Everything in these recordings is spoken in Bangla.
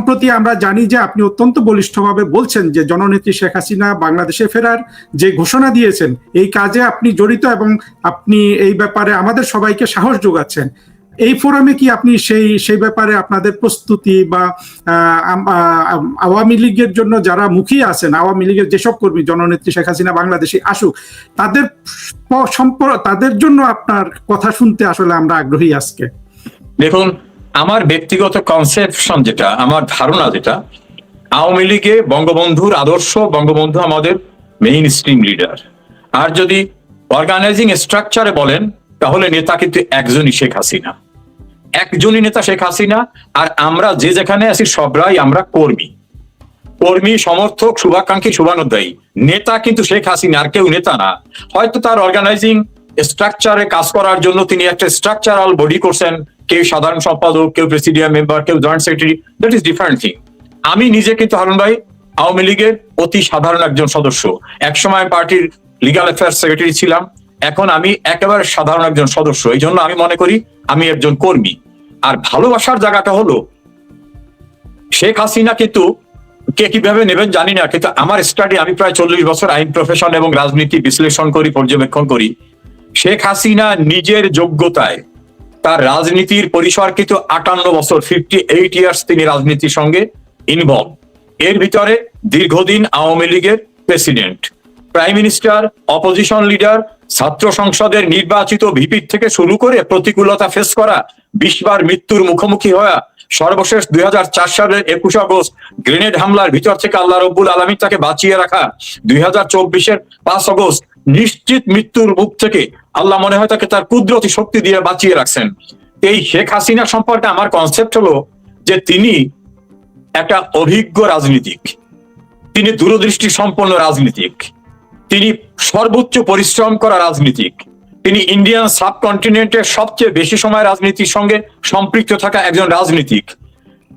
সম্প্রতি আমরা জানি যে আপনি অত্যন্ত বলিষ্ঠভাবে বলছেন যে জননেত্রী শেখ হাসিনা বাংলাদেশে ফেরার যে ঘোষণা দিয়েছেন এই কাজে আপনি জড়িত এবং আপনি এই ব্যাপারে আমাদের সবাইকে সাহস যোগাচ্ছেন। এই ফোরামে কি আপনি সেই ব্যাপারে আপনাদের প্রস্তুতি বা আওয়ামী লীগের জন্য যারা মুখিয়ে আছেন, আওয়ামী লীগের যেসব কর্মী জননেত্রী শেখ হাসিনা বাংলাদেশে আসুক তাদের জন্য আপনার কথা শুনতে আসলে আমরা আগ্রহী আজকে? দেখুন, আমার ব্যক্তিগত কনসেপশন যেটা, আমার ধারণা যেটা, আওয়ামী লীগে বঙ্গবন্ধুর আদর্শ, বঙ্গবন্ধু আমাদের মেইন স্ট্রিম লিডার। আর যদি অর্গানাইজিং স্ট্রাকচারে বলেন তাহলে নেতা কিন্তু একজনই, শেখ হাসিনা। একজনই নেতা শেখ হাসিনা। আর আমরা যে যেখানে আছি সবরাই আমরা কর্মী, সমর্থক, শুভাকাঙ্ক্ষী, শুভানুধ্যায়ী। নেতা কিন্তু শেখ হাসিনা, আর কেউ নেতা না। হয়তো তার অর্গানাইজিং স্ট্রাকচারে কাজ করার জন্য তিনি একটা স্ট্রাকচারাল বডি করছেন, কেউ সাধারণ সম্পাদক, কেউ প্রেসিডিয়াম মেম্বার, কেউ joint secretary, that is different thing. আমি নিজে কিন্তু হারুন ভাই আওয়ামী লীগের অতি সাধারণ একজন সদস্য। একসময় পার্টির লিগাল অ্যাফেয়ার্স সেক্রেটারি ছিলাম, এখন আমি একেবারে সাধারণ একজন সদস্য। এই জন্য আমি মনে করি আমি একজন কর্মী। আর ভালোবাসার জায়গাটা হলো, শেখ হাসিনা কিন্তু কে কিভাবে নেবেন জানি না, কিন্তু আমার স্টাডি, আমি প্রায় 40 বছর আইন প্রফেশন এবং রাজনীতি বিশ্লেষণ করি, পর্যবেক্ষণ করি। শেখ হাসিনা নিজের যোগ্যতায় তার রাজনীতির পরিসর কিন্তু 58 বছর, 58 ইয়ার্স তিনি রাজনীতির সঙ্গে ইনভলভ। এর ভিতরে দীর্ঘদিন আওয়ামী লীগের president, prime minister, opposition leader, ছাত্র সংসদের নির্বাচিত ভিপি থেকে শুরু করে প্রতিকূলতা ফেস করা, 20 বার মৃত্যুর মুখোমুখি হওয়া, সর্বশেষ 2004 সালের 21 আগস্ট গ্রেনেড হামলার ভিতর থেকে আল্লাহ রব্বুল আলামিন তাকে বাঁচিয়ে রাখা, 2024-এর 5 আগস্ট নিশ্চিত মৃত্যুর মুখ থেকে আল্লাহ মনে হয় তাকে তার কুদরতি শক্তি দিয়ে বাঁচিয়ে রাখছেন। এই শেখ হাসিনা সম্পর্কে আমার কনসেপ্ট হলো যে তিনি একটা অভিজ্ঞ রাজনীতিক, তিনি দূরদৃষ্টি সম্পন্ন রাজনীতিক, তিনি সর্বোচ্চ পরিশ্রম করা রাজনীতিক, তিনি ইন্ডিয়ান সাবকন্টিনেন্টের সবচেয়ে বেশি সময় রাজনীতির সঙ্গে সম্পৃক্ত থাকা একজন রাজনীতিক।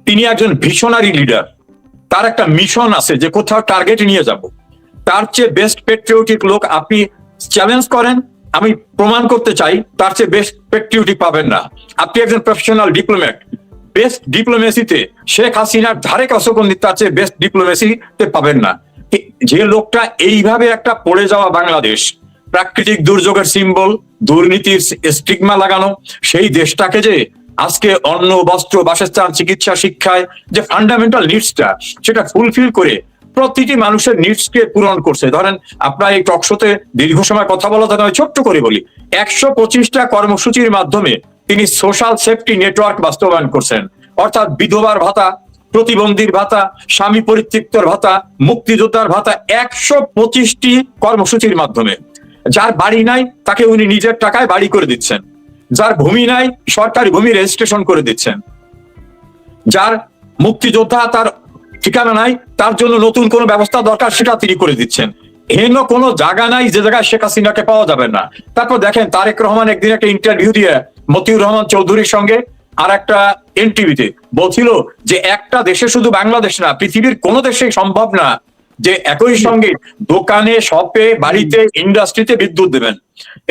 তিনি একজন ভিশনারি লিডার, তার একটা মিশন আছে যে কোথাও টার্গেট নিয়ে যাব। তার চেয়ে বেস্ট পেট্রিয়টিক লোক আপনি চ্যালেঞ্জ করেন, আমি প্রমাণ করতে চাই, তার চেয়ে বেস্ট পেট্রিয়টিক পাবেন না। আপনি একজন প্রফেশনাল ডিপ্লোম্যাট, বেস্ট ডিপ্লোমেসিতে শেখ হাসিনার ধারে কাছাকাছি তার চেয়ে বেস্ট ডিপ্লোমেসিতে পাবেন না। যে লোকটা এইভাবে একটা পড়ে যাওয়া বাংলাদেশ, প্রাকৃতিক দুর্যোগের সিম্বল, দুর্নীতির স্টিগমা লাগানো সেই দেশটাকে যে আজকে অন্ন, বস্ত্র, বাসস্থান, চিকিৎসা, শিক্ষায় যে ফান্ডামেন্টাল নিডসটা সেটা ফুলফিল করে প্রতিটি মানুষের নিডসকে পূরণ করছে। ধরেন আপনার এই টকশোতে দীর্ঘ সময় কথা বলা থাকে, আমি ছোট্ট করে বলি, 125টা কর্মসূচির মাধ্যমে তিনি সোশ্যাল সেফটি নেটওয়ার্ক বাস্তবায়ন করছেন। অর্থাৎ বিধবার ভাতা, প্রতিবন্ধীর ভাতা, স্বামী পরিত্যক্তর ভাতা, মুক্তিযোদ্ধার ভাতা, 125টি কর্মসূচির মাধ্যমে। যার বাড়ি নাই তাকে উনি নিজের টাকায় বাড়ি করে দিচ্ছেন, যার ভূমি নাই সরকারি ভূমি রেজিস্ট্রেশন করে দিচ্ছেন, যার মুক্তিযোদ্ধা তার ঠিকানা নাই তার জন্য নতুন কোনো ব্যবস্থা দরকার সেটা তিনি করে দিচ্ছেন। হেন কোনো জায়গা নাই যে জায়গায় শেখ হাসিনাকে পাওয়া যাবে না। তারপর দেখেন তারেক রহমান একদিন একটা ইন্টারভিউ দিয়ে মতিউর রহমান চৌধুরীর সঙ্গে আর একটা এনটিভিতে বলছিল যে একটা দেশে শুধু বাংলাদেশ না, পৃথিবীর কোনো দেশেই সম্ভব না যে একই সঙ্গে দোকানে, শপে, বাড়িতে, ইন্ডাস্ট্রিতে বিদ্যুৎ দেবেন।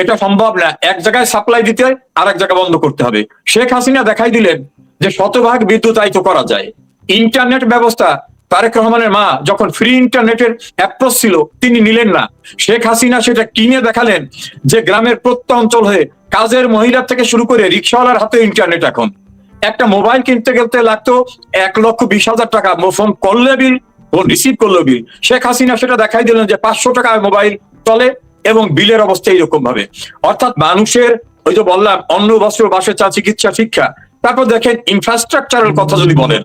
এটা সম্ভব না, এক জায়গায় সাপ্লাই দিতে আর এক জায়গায় বন্ধ করতে হবে। শেখ হাসিনা দেখাই দিলেন যে শতভাগ বিদ্যুতায়িত করা যায়। ইন্টারনেট ব্যবস্থা, তারেক রহমানের মা যখন ফ্রি ইন্টারনেটের অ্যাপ্রোচ ছিল তিনি নিলেন না, শেখ হাসিনা সেটা কিনে দেখালেন যে গ্রামের প্রত্যঞ্চল হয়ে কাজের মহিলা থেকে শুরু করে রিক্সাওয়ালার হাতে ইন্টারনেট। এখন একটা মোবাইল কিনতে গেলতে লাগতো 1,20,000 টাকা, ফোন করলে বিল, ফোন রিসিভ করলো বিল। শেখ হাসিনা সেটা দেখাই দিলেন যে 500 টাকায় মোবাইল চলে এবং বিলের অবস্থা এইরকম ভাবে। অর্থাৎ মানুষের ওই যে বললাম অন্ন, বস্ত্র, বাসস্থান, চিকিৎসা, শিক্ষা। তারপর দেখেন ইনফ্রাস্ট্রাকচারের কথা যদি বলেন,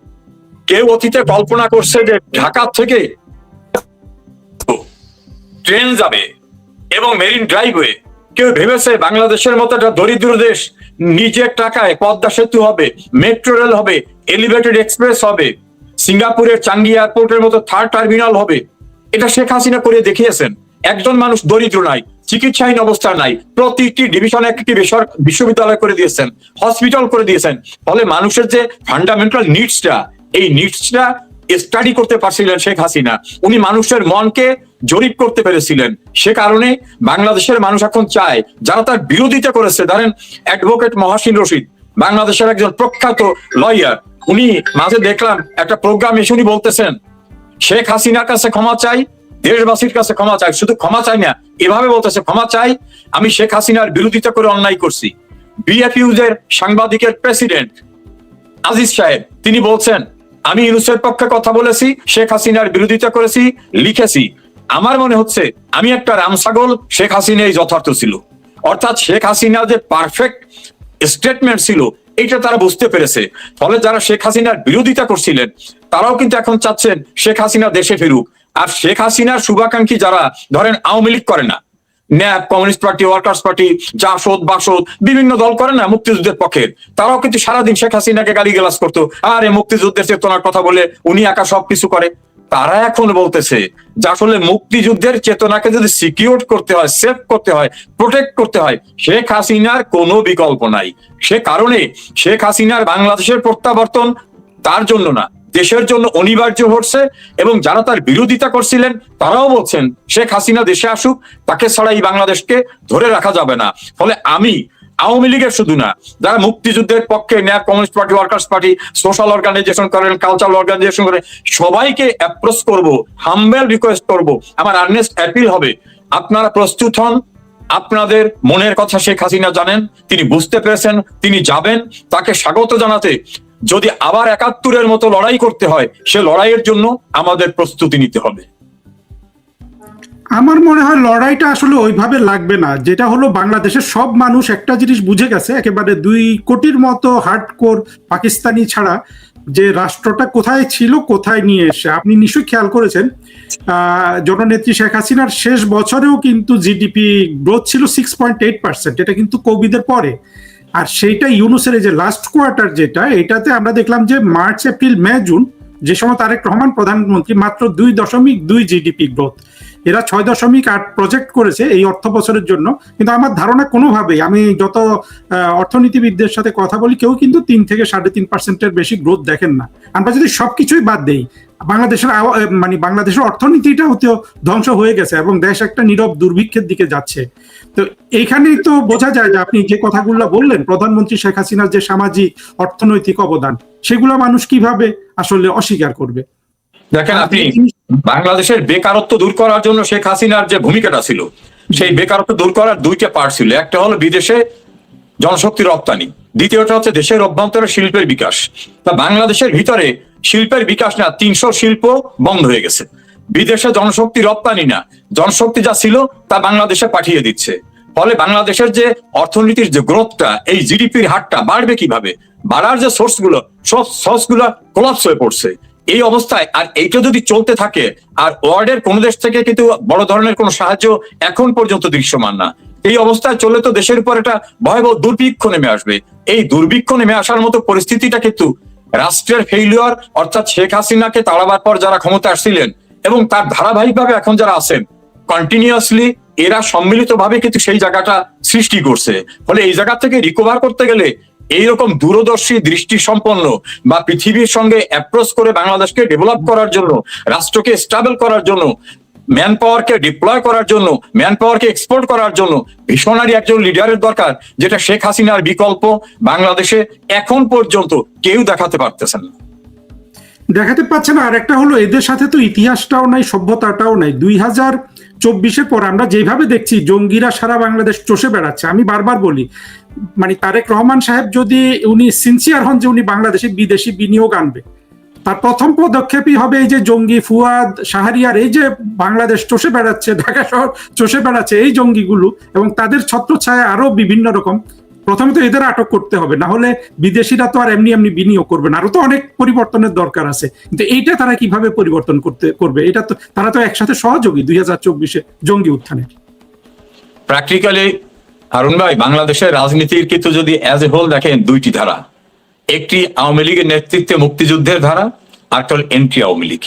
কেউ অতীতে কল্পনা করছে যে ঢাকা থেকে ট্রেন যাবে এবং মেরিন ড্রাইভওয়ে, কেউ ভেবেছে বাংলাদেশের মতো একটা দরিদ্র দেশ নিজের টাকায় পদ্মা সেতু হবে, মেট্রো রেল হবে, এলিভেটেড এক্সপ্রেস হবে, সিঙ্গাপুরের চাঙ্গি এয়ারপোর্টের মতো 3rd টার্মিনাল হবে? এটা শেখ হাসিনা করে দেখিয়েছেন। একজন মানুষ দরিদ্র নাই, চিকিৎসাহীন অবস্থা নাই, প্রতিটি ডিভিশনে একটি বিশ্ববিদ্যালয় করে দিয়েছেন, হসপিটাল করে দিয়েছেন। ফলে মানুষের যে ফান্ডামেন্টাল নিডসটা, এই নিডসটা স্টাডি করতে পারছিলেন শেখ হাসিনা। উনি মানুষের মনকে জরিপ করতে পেরেছিলেন। সে কারণে বাংলাদেশের মানুষ এখন চায়, যারা তার বিরোধিতা করেছে, ধরেন অ্যাডভোকেট মহাসিন রশিদ, বাংলাদেশের একজন প্রখ্যাত লয়ার, উনি মাঝে দেখলাম একটা প্রোগ্রাম এসে উনি বলতেছেন শেখ হাসিনার কাছে ক্ষমা চাই, দেশবাসীর কাছে ক্ষমা চাই, শুধু ক্ষমা চাই না, এভাবে বলতেছে ক্ষমা চাই আমি শেখ হাসিনার বিরোধিতা করে অন্যায় করছি। বিএফইউজ এর সাংবাদিকের প্রেসিডেন্ট আজিজ সাহেব তিনি বলছেন আমি ইউনূসের পক্ষে কথা বলেছি, শেখ হাসিনার বিরোধিতা করেছি, লিখেছি। আমার মনে হচ্ছে আমি একটা রামছাগল, শেখ হাসিনাই যথার্থ ছিল। অর্থাৎ শেখ হাসিনা যে পারফেক্ট স্টেটমেন্ট ছিল এটা তারা বুঝতে পেরেছে। ফলে যারা শেখ হাসিনার বিরোধিতা করছিলেন তারাও কিন্তু এখন চাচ্ছেন শেখ হাসিনা দেশে ফিরুক। আর শেখ হাসিনার শুভাকাঙ্ক্ষী যারা ধরেন আওয়ামী লীগ করে না, NAP, Communist Party, Workers Party, Jasad, Basad, বিভিন্ন দল করে না মুক্তিযুদ্ধের পক্ষে, তারাও কিন্তু সারাদিন শেখ হাসিনাকে গালিগালাজ করতো, আরে মুক্তিযুদ্ধের চেতনার কথা বলে উনি একা সবকিছু করে। তারা এখন বলতেছে যে আসলে মুক্তিযুদ্ধের চেতনাকে যদি সিকিউর করতে হয়, সেভ করতে হয়, প্রোটেক্ট করতে হয়, শেখ হাসিনার কোনো বিকল্প নাই। সে কারণে শেখ হাসিনার বাংলাদেশের প্রত্যাবর্তন তার জন্য না, দেশের জন্য অনিবার্য হচ্ছে। এবং যারা তার বিরোধিতা করছিলেন তারাও বলছেন শেখ হাসিনা দেশে আসুক, তাকে ছাড়া এই বাংলাদেশকে ধরে রাখা যাবে না। ফলে আমি আওয়ামী লীগের শুধু না, যারা মুক্তিযুদ্ধের পক্ষে NAP, Communist Party, Workers Party, social organisation করেন, কালচারাল অর্গানাইজেশন করেন, সবাইকে অ্যাপ্রোচ করব, হাম্বেল রিকোয়েস্ট করব, আমার আর্নেস্ট অ্যাপিল হবে আপনারা প্রস্তুত হন। আপনাদের মনের কথা শেখ হাসিনা জানেন, তিনি বুঝতে পেরেছেন, তিনি যাবেন, তাকে স্বাগত জানাতে যদি আবার ৭১-এর মতো লড়াই করতে হয়, সে লড়াইয়ের জন্য আমাদের প্রস্তুতি নিতে হবে। আমার মনে হয় লড়াইটা আসলে ওইভাবে লাগবে না। যেটা হলো বাংলাদেশের সব মানুষ একটা জিনিস বুঝে গেছে, একেবারে 2 কোটির মতো হার্ডকোর পাকিস্তানি ছাড়া, যে রাষ্ট্রটা কোথায় ছিল, কোথায় নিয়ে এসে। আপনি নিশ্চয়ই খেয়াল করেছেন জননেত্রী শেখ হাসিনার শেষ বছরেও কিন্তু জিডিপি গ্রোথ ছিল 6.8%, এটা কিন্তু কোভিডের পরে। আর সেইটা ইউনূসের যে লাস্ট কোয়ার্টার যেটা, এটাতে আমরা দেখলাম যে মার্চ, এপ্রিল, মে, জুন, যে সময় তারেক রহমান প্রধানমন্ত্রী, মাত্র 2.2 জিডিপি গ্রোথ। এরা 6.8 প্রজেক্ট করেছে এই অর্থ বছরের জন্য। কিন্তু আমার ধারণা কোনোভাবেই, আমি যত অর্থনীতিবিদদের সাথে কথা বলি, কেউ কিন্তু 3 থেকে 3.5%-এর বেশি গ্রোথ দেখেন না। আমরা যদি সবকিছুই বাদ দেই, বাংলাদেশের অর্থনীতিটাও তো ধ্বংস হয়ে গেছে এবং দেশ একটা নীরব দুর্ভিক্ষের দিকে যাচ্ছে। তো এইখানেই তো বোঝা যায় যে আপনি যে কথাগুলো বললেন, প্রধানমন্ত্রী শেখ হাসিনার যে সামাজিক অর্থনৈতিক অবদান, সেগুলো মানুষ কিভাবে আসলে অস্বীকার করবে? দেখেন, আপনি বাংলাদেশের বেকারত্ব দূর করার জন্য শেখ হাসিনার যে ভূমিকাটা ছিল, সেই বেকারত্ব দূর করার 2টা পার্ট ছিল। একটা হলো বিদেশে জনশক্তি রপ্তানি, দ্বিতীয়টা হচ্ছে দেশের অভ্যন্তরে শিল্পের বিকাশ। তা বাংলাদেশের ভিতরে শিল্পের বিকাশ না, 300 শিল্প বন্ধ হয়ে গেছে। বিদেশে জনশক্তি রপ্তানি না, জনশক্তি যা ছিল তা বাংলাদেশে পাঠিয়ে দিচ্ছে। ফলে বাংলাদেশের যে অর্থনীতির যে গ্রোথটা, এই জিডিপির হারটা বাড়বে কিভাবে? বাড়ার যে সোর্সগুলো, সব সোর্সগুলো কোলাপস হয়ে পড়ছে। এই অবস্থায় আর এইটা যদি চলতে থাকে, আর ওয়ার্ল্ডের কোন দেশ থেকে কিন্তু বড় ধরনের কোনো সাহায্য এখন পর্যন্ত দৃশ্যমান না, এই অবস্থায় চললে তো দেশের উপর একটা ভয়াবহ দুর্ভিক্ষ নেমে আসবে। এই দুর্ভিক্ষ নেমে আসার মতো পরিস্থিতিটা কিন্তু রাষ্ট্রের ফেইলিওর, অর্থাৎ শেখ হাসিনাকে তাড়াবার পর যারা ক্ষমতা আসছিলেন এবং তার ধারাবাহিকভাবে এখন যারা আছেন, কন্টিনিউয়াসলি এরা সম্মিলিতভাবে কিন্তু সেই জায়গাটা সৃষ্টি করছে। ফলে এই জায়গা থেকে রিকভার করতে গেলে এইরকম দূরদর্শী, দৃষ্টি সম্পন্ন বা পৃথিবীর সঙ্গে অ্যাপ্রোচ করে বাংলাদেশকে ডেভেলপ করার জন্য, রাষ্ট্রকে স্টেবল করার জন্য, ম্যান পাওয়ারকে ডিপ্লয় করার জন্য, ম্যান পাওয়ারকে এক্সপোর্ট করার জন্য ভিশনারি একজন লিডারের দরকার, যেটা শেখ হাসিনার বিকল্প বাংলাদেশে এখন পর্যন্ত কেউ দেখাতে পারতেছেন না, দেখাতে পারছে না। আর একটা হলো, এদের সাথে তো ইতিহাসটাও নাই, সভ্যতাটাও নাই। 2024-এর পর আমরা যেভাবে দেখছি জঙ্গিরা সারা বাংলাদেশ চষে বেড়াচ্ছে। আমি বারবার বলি, তারেক রহমান সাহেব যদি উনি সিনসিয়ার হন যে উনি বাংলাদেশে বিদেশি বিনিয়োগ আনবে, তার প্রথম পদক্ষেপই হবে এই যে জঙ্গি ফুয়াদ, শাহরিয়ার, এই যে বাংলাদেশ চষে বেড়াচ্ছে, ঢাকা শহর চষে বেড়াচ্ছে এই জঙ্গিগুলো, এবং তাদের ছত্রছায়া আরো বিভিন্ন রকম, প্রথমে তো এদের আটক করতে হবে, না হলে বিদেশিরা তো আর এমনি এমনি বিনিয়োগ করবে না। আরো তো অনেক পরিবর্তনের দরকার আছে, কিন্তু এইটা তারা কিভাবে পরিবর্তন করবে? এটা তো তারা তো একসাথে সহযোগী 2024-এ জঙ্গি উত্থানে। প্র্যাকটিক্যালি হারুন ভাই, বাংলাদেশের রাজনীতির কিন্তু যদি অ্যাজ এ হোল দেখেন, 2টি ধারা। একটি আওয়ামী লীগের নেতৃত্বে মুক্তিযুদ্ধের ধারা, আর একটা হল এন্টি আওয়ামী লীগ।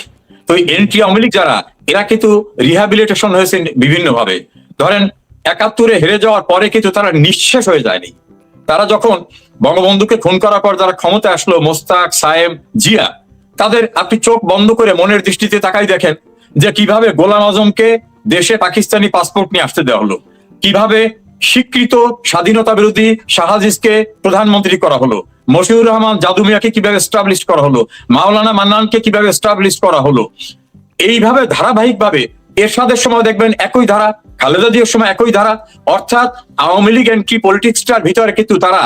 তো এন্টি আওয়ামী লীগ যারা, এরা কিন্তু রিহ্যাবিলিটেশন হয়েছে বিভিন্ন ভাবে। ধরেন ৭১-এ হেরে যাওয়ার পরে কিন্তু তারা নিঃশেষ হয়ে যায়নি। তারা যখন বঙ্গবন্ধুকে খুন করার পর যারা ক্ষমতা আসলো, মোস্তাক, সায়েম, জিয়া, তাদের আপনি চোখ বন্ধ করে মনের দৃষ্টিতে তাকাই দেখেন যে কিভাবে গোলাম আজমকে দেশে পাকিস্তানি পাসপোর্ট নিয়ে আসতে দেওয়া হলো, কিভাবে স্বীকৃত স্বাধীনতা বিরোধী শাহ আজিজকে প্রধানমন্ত্রী করা হলো, মশিউর রহমান জাদু মিয়াকে কিভাবে এস্টাবলিশ করা হলো, মাওলানা মান্নানকে কিভাবে এস্টাবলিশ করা হলো, এইভাবে ধারাবাহিকভাবে এরশাদের সময় দেখবেন একই ধারা, খালেদা জিয়ার সময় একই ধারা। অর্থাৎ আওয়ামী লীগ এন্ট্রি পলিটিক্সটার ভিতরে কিন্তু তারা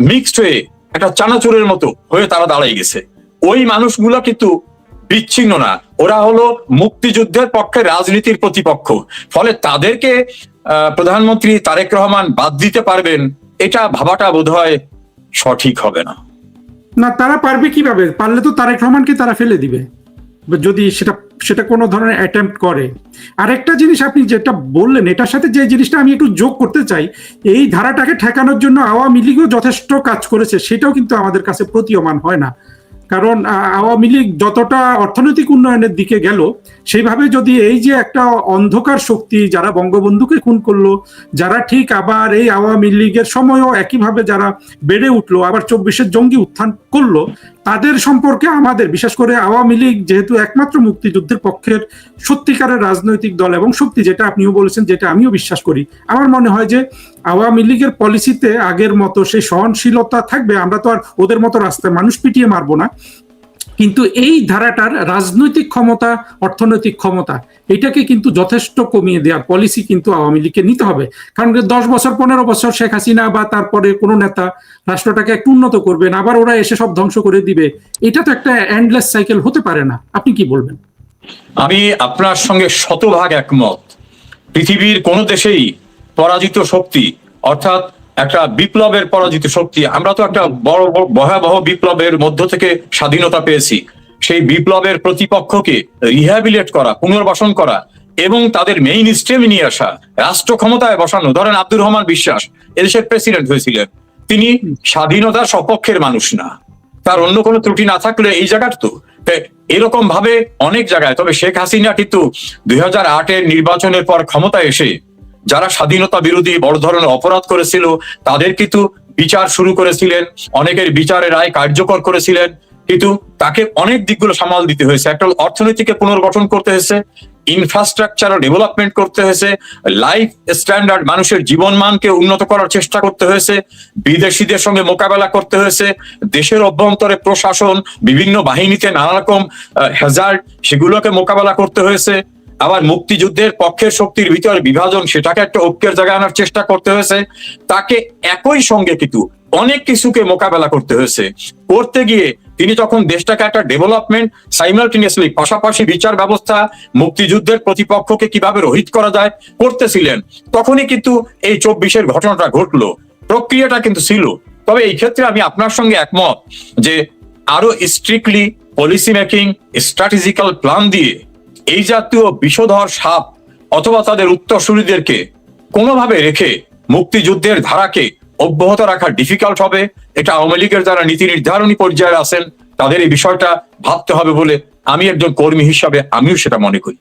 মিক্সড হয়ে একটা চানাচুরের মতো হয়ে তারা দাঁড়াই গেছে। ওই মানুষগুলো কিন্তু বিচ্ছিন্ন না, ওরা হলো মুক্তিযুদ্ধের পক্ষে রাজনীতির প্রতিপক্ষ। ফলে তাদেরকে প্রধানমন্ত্রী তারেক রহমান বাদ দিতে পারবেন, এটা ভাবাটা বোধহয় সঠিক হবে না। না, তারা পারবে কিভাবে? পারলে তো তারেক রহমানকে তারা ফেলে দিবে যদি সেটা কোনো ধরনের অ্যাটেম্প্ট করে। আরেকটা জিনিস আপনি যেটা বললেন, এটার সাথে যে জিনিসটা আমি একটু যোগ করতে চাই, এই ধারাটাকে ঠেকানোর জন্য আওয়ামী লীগও যথেষ্ট কাজ করেছে, সেটাও কিন্তু আমাদের কাছে প্রতীয়মান হয় না। কারণ আওয়ামী লীগ যতটা অর্থনৈতিক উন্নয়নের দিকে গেল, সেইভাবে যদি এই যে একটা অন্ধকার শক্তি যারা বঙ্গবন্ধুকে খুন করলো, যারা ঠিক আবার এই আওয়ামী লীগের সময়ও একইভাবে যারা বেড়ে উঠলো, আবার 24-এর জঙ্গি উত্থান করলো, তাদের সম্পর্কে আমাদের, বিশেষ করে আওয়ামী লীগ যেহেতু একমাত্র মুক্তিযুদ্ধের পক্ষের সত্যিকারের রাজনৈতিক দল এবং শক্তি, যেটা আপনিও বলেছেন, যেটা আমিও বিশ্বাস করি, আমার মনে হয় যে আওয়ামী লীগের পলিসিতে আগের মতো সেই সহনশীলতা থাকবে। আমরা তো আর ওদের মতো রাস্তায় মানুষ পিটিয়ে মারবো না, কিন্তু এই ধারাটার রাজনৈতিক ক্ষমতা, অর্থনৈতিক ক্ষমতা, এটাকে কিন্তু যথেষ্ট কমিয়ে দেওয়ার পলিসি কিন্তু আওয়ামী লীগকে নিতে হবে। কারণ 10 বছর 15 বছর শেখ হাসিনা বা তারপরে কোনো নেতা রাষ্ট্রটাকে একটু উন্নত করবেন, আবার ওরা এসে সব ধ্বংস করে দিবে, এটা তো একটা এন্ডলেস সাইকেল হতে পারে না। আপনি কি বলবেন? আমি আপনার সঙ্গে শতভাগ একমত। পৃথিবীর কোন দেশেই পরাজিত শক্তি, অর্থাৎ একটা বিপ্লবের পরাজিত শক্তি, আমরা তো একটা বড় ভয়াবহ বিপ্লবের মধ্য থেকে স্বাধীনতা পেয়েছি, সেই বিপ্লবের প্রতিপক্ষকে রিহ্যাবিলিটেট করা, পুনর্বাসন করা এবং তাদের মেইন স্ট্রিমে নিয়ে আসা, রাষ্ট্র ক্ষমতায় বসানো। ধরেন আব্দুর রহমান বিশ্বাস এদেশের প্রেসিডেন্ট হয়েছিলেন, তিনি স্বাধীনতার সপক্ষের মানুষ না, তার অন্য কোনো ত্রুটি না থাকলে এই জায়গার তো এরকম ভাবে অনেক জায়গায়। তবে শেখ হাসিনা কিন্তু 2008-এর নির্বাচনের পর ক্ষমতায় এসে যারা স্বাধীনতা বিরোধী বড় ধরনের অপরাধ করেছিল তাদের কিন্তু বিচার শুরু করেছিলেন, অনেকের বিচারের রায় কার্যকর করেছিলেন, কিন্তু তাকে অনেক দিকগুলো সামাল দিতে হয়েছে। একটা অর্থনীতিকে পুনর্গঠন করতে হয়েছে, ইনফ্রাস্ট্রাকচার ডেভেলপমেন্ট করতে হয়েছে, লাইফ স্ট্যান্ডার্ড, মানুষের জীবনমানকে উন্নত করার চেষ্টা করতে হয়েছে, বিদেশিদের সঙ্গে মোকাবেলা করতে হয়েছে, দেশের অভ্যন্তরে প্রশাসন, বিভিন্ন বাহিনীতে নানা রকম হ্যাজার্ড, সেগুলোকে মোকাবেলা করতে হয়েছে। আবার মুক্তিযুদ্ধের পক্ষের শক্তির ভিতরে বিভাজন, সেটাকে একটা ঐক্যের জায়গায় আনার চেষ্টা করতে হয়েছে। তাকে একই সঙ্গে কিন্তু অনেক কিছুকে মোকাবেলা করতে হয়েছে। করতে গিয়ে তিনি তখন দেশটাকে একটা ডেভেলপমেন্ট সাইমালটেনিয়াসলি, পাশাপাশি বিচার ব্যবস্থা, মুক্তিযুদ্ধের প্রতিপক্ষকে কিভাবে রহিত করা যায় করতেছিলেন। তখনই কিন্তু এই 24-এর ঘটনাটা ঘটলো, প্রক্রিয়াটা কিন্তু ছিল। তবে এই ক্ষেত্রে আমি আপনার সঙ্গে একমত যে আরো strictly policy making, strategical plan দিয়ে এই জাতীয় বিষধর সাপ অথবা তাদের উত্তরসূরিদেরকে কোনোভাবে রেখে মুক্তিযুদ্ধের ধারাকে অব্যাহত রাখা ডিফিকাল্ট হবে। এটা আওয়ামী লীগের যারা নীতি নির্ধারণী পর্যায়ে আছেন তাদের এই বিষয়টা ভাবতে হবে বলে আমি একজন কর্মী হিসাবে আমিও সেটা মনে করি।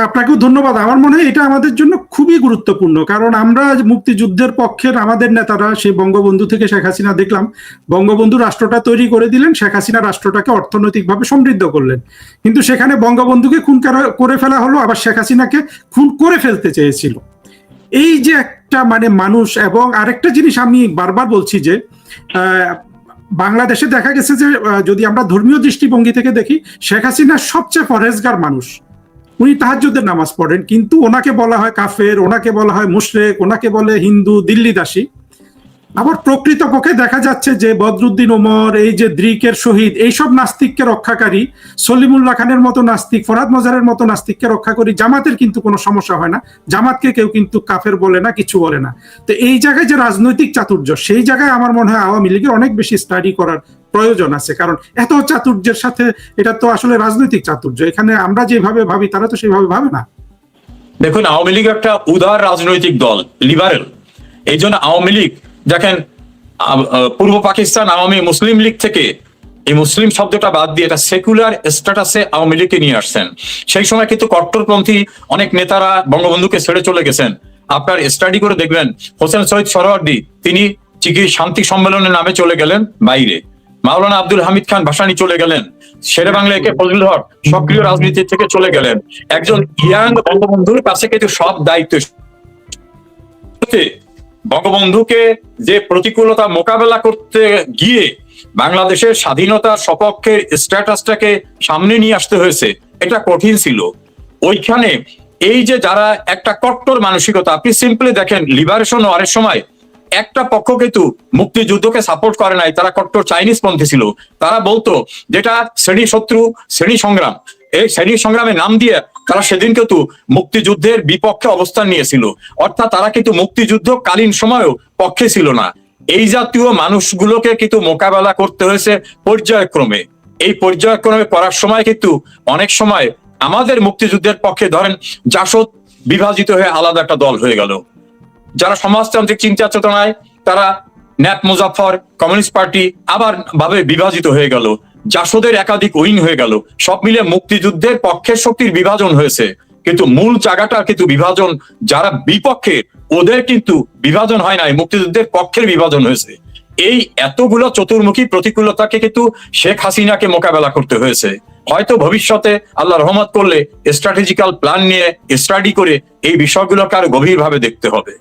আপনাকেও ধন্যবাদ। আমার মনে হয় এটা আমাদের জন্য খুবই গুরুত্বপূর্ণ, কারণ আমরা মুক্তিযুদ্ধের পক্ষের আমাদের নেতারা, সেই বঙ্গবন্ধু থেকে শেখ হাসিনা, দেখলাম বঙ্গবন্ধু রাষ্ট্রটা তৈরি করে দিলেন, শেখ হাসিনা রাষ্ট্রটাকে অর্থনৈতিকভাবে সমৃদ্ধ করলেন, কিন্তু সেখানে বঙ্গবন্ধুকে খুন করে ফেলা হলো, আবার শেখ হাসিনাকে খুন করে ফেলতে চেয়েছিল। এই যে একটা মানুষ। এবং আরেকটা জিনিস আমি বারবার বলছি যে বাংলাদেশে দেখা গেছে যে যদি আমরা ধর্মীয় দৃষ্টিভঙ্গি থেকে দেখি, শেখ হাসিনা সবচেয়ে পরহেজগার মানুষ, উনি তাহাজ্জুদের নামাজ পড়েন, কিন্তু ওনাকে বলা হয় কাফের, ওনাকে বলা হয় মুশরিক, ওনাকে বলে হিন্দু দিল্লি দাসী। আবার প্রকৃতপক্ষে দেখা যাচ্ছে যে বদরুদ্দিন ওমর, এই যে দ্রিকের শহীদ, এইসব নাস্তিককে রক্ষাকারী, সলিমুল্লাহ খানের মতো নাস্তিক, ফরহাদ মজারের মতো নাস্তিককে রক্ষাকারী জামাতের কিন্তু কোনো সমস্যা হয় না, জামাতকে কেউ কিন্তু কাফের বলে না, কিছু বলে না। তো এই জায়গায় যে রাজনৈতিক চাতুর্য, সেই জায়গায় আমার মনে হয় আওয়ামী লীগের অনেক বেশি স্টাডি করার প্রয়োজন আছে, কারণ এত চাতুর্যের সাথে এটা তো আসলে রাজনৈতিক চাতুর্য, এখানে আমরা যেভাবে ভাবি তারা তো সেইভাবে ভাবে না। দেখুন, আওয়ামী লীগ একটা উদার রাজনৈতিক দল, লিবারেল। এই জন্য আওয়ামী লীগ দেখেন, পূর্ব পাকিস্তান আওয়ামী মুসলিম লীগ থেকে এই মুসলিম শব্দটা বাদ দিয়ে এটা সেকুলার স্ট্যাটাসে আওয়ামী লীগকে নিয়ে আসছেন। সেই সময় কিন্তু কট্টরপন্থী অনেক নেতারা বঙ্গবন্ধুকে ছেড়ে চলে গেছেন। আপনার স্টাডি করে দেখবেন, হোসেন শহীদ সোহরাওয়ার্দী তিনি শান্তি সম্মেলনের নামে চলে গেলেন বাইরে, মাওলানা আব্দুল হামিদ খান ভাসানী চলে গেলেন, শেরে বাংলা একে ফজলুল হক সক্রিয় রাজনীতি থেকে চলে গেলেন। একজন ইয়াং বঙ্গবন্ধুর কাছে কিন্তু সব দায়িত্ব বঙ্গবন্ধুকে যে প্রতিকূলতা মোকাবেলা করতে গিয়ে বাংলাদেশের স্বাধীনতার সপক্ষের স্ট্যাটাসটাকে সামনে নিয়ে আসতে হয়েছে, এটা কঠিন ছিল। ওইখানে এই যে যারা একটা কট্টর মানসিকতা, আপনি সিম্পলি দেখেন লিবারেশন ওয়ারের সময় একটা পক্ষ কিন্তু মুক্তিযুদ্ধকে সাপোর্ট করে নাই, তারা কট্টর চাইনিজ পন্থী ছিল। তারা বলতো যেটা শ্রেণী শত্রু, শ্রেণী সংগ্রাম, এই শ্রেণী সংগ্রামের নাম দিয়ে তারা সেদিন কিন্তু মুক্তিযুদ্ধের বিপক্ষে অবস্থান নিয়েছিল। অর্থাৎ তারা কিন্তু মুক্তিযুদ্ধ কালীন সময়েও পক্ষে ছিল না। এই জাতীয় মানুষগুলোকে কিন্তু মোকাবেলা করতে হয়েছে পর্যায়ক্রমে। এই পর্যায়ক্রমে করার সময় কিন্তু অনেক সময় আমাদের মুক্তিযুদ্ধের পক্ষে ধরেন জাসদ বিভাজিত হয়ে আলাদা একটা দল হয়ে গেল। যারা সমাজতান্ত্রিক চিন্তা চেতনায় তারা ন্যাপ মুজাফফর, কমিউনিস্ট পার্টি আবার ভাবে বিভাজিত হয়ে গেল। জাসদের একাধিক উইং হয়ে গেল। সব মিলে মুক্তিযুদ্ধের পক্ষের শক্তির বিভাজন হয়েছে, কিন্তু মূল জায়গাটা কিন্তু বিভাজন যারা বিপক্ষে ওদের কিন্তু বিভাজন হয় নাই, মুক্তিযুদ্ধের পক্ষের বিভাজন হয়েছে। এই এতগুলো চতুর্মুখী প্রতিকূলতাকে কিন্তু শেখ হাসিনাকে মোকাবেলা করতে হয়েছে। হয়তো ভবিষ্যতে আল্লাহ রহমত করলে স্ট্র্যাটেজিক্যাল প্ল্যান নিয়ে স্টাডি করে এই বিষয়গুলোকে আরো গভীরভাবে দেখতে হবে।